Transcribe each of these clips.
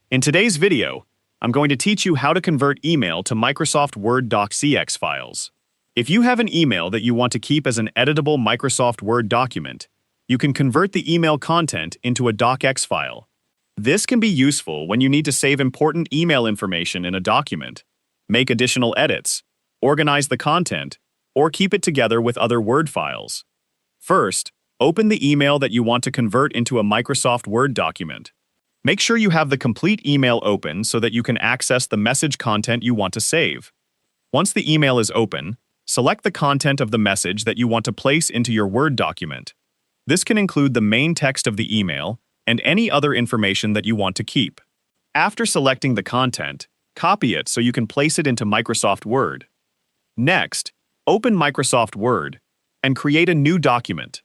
In today's video, I'm going to teach you how to convert email to Microsoft Word DOCX files. If you have an email that you want to keep as an editable Microsoft Word document, you can convert the email content into a DOCX file. This can be useful when you need to save important email information in a document, make additional edits, organize the content, or keep it together with other Word files. First, open the email that you want to convert into a Microsoft Word document. Make sure you have the complete email open so that you can access the message content you want to save. Once the email is open, select the content of the message that you want to place into your Word document. This can include the main text of the email and any other information that you want to keep. After selecting the content, copy it so you can place it into Microsoft Word. Next, open Microsoft Word and create a new document.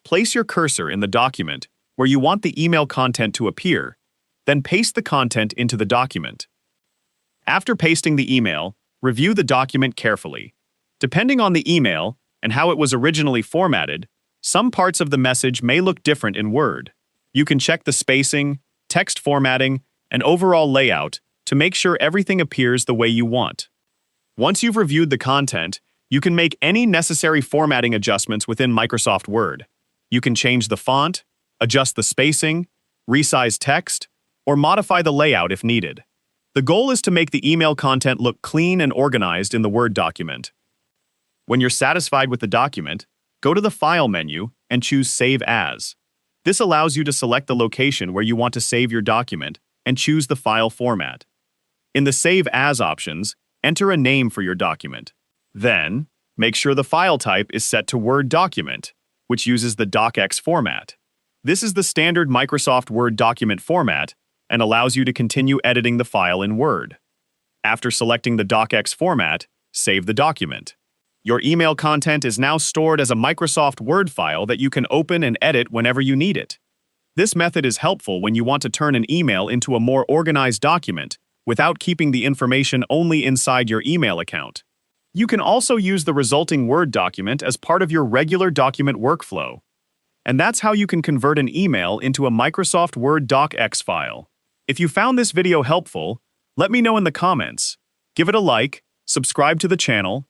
Place your cursor in the document where you want the email content to appear, then paste the content into the document. After pasting the email, review the document carefully. Depending on the email and how it was originally formatted, some parts of the message may look different in Word. You can check the spacing, text formatting, and overall layout to make sure everything appears the way you want. Once you've reviewed the content, you can make any necessary formatting adjustments within Microsoft Word. You can change the font, adjust the spacing, resize text, or modify the layout if needed. The goal is to make the email content look clean and organized in the Word document. When you're satisfied with the document, go to the File menu and choose Save As. This allows you to select the location where you want to save your document and choose the file format. In the Save As options, enter a name for your document. Then, make sure the file type is set to Word document, which uses the DOCX format. This is the standard Microsoft Word document format and allows you to continue editing the file in Word. After selecting the DOCX format, save the document. Your email content is now stored as a Microsoft Word file that you can open and edit whenever you need it. This method is helpful when you want to turn an email into a more organized document without keeping the information only inside your email account. You can also use the resulting Word document as part of your regular document workflow. And that's how you can convert an email into a Microsoft Word DOCX file. If you found this video helpful, let me know in the comments. Give it a like, subscribe to the channel,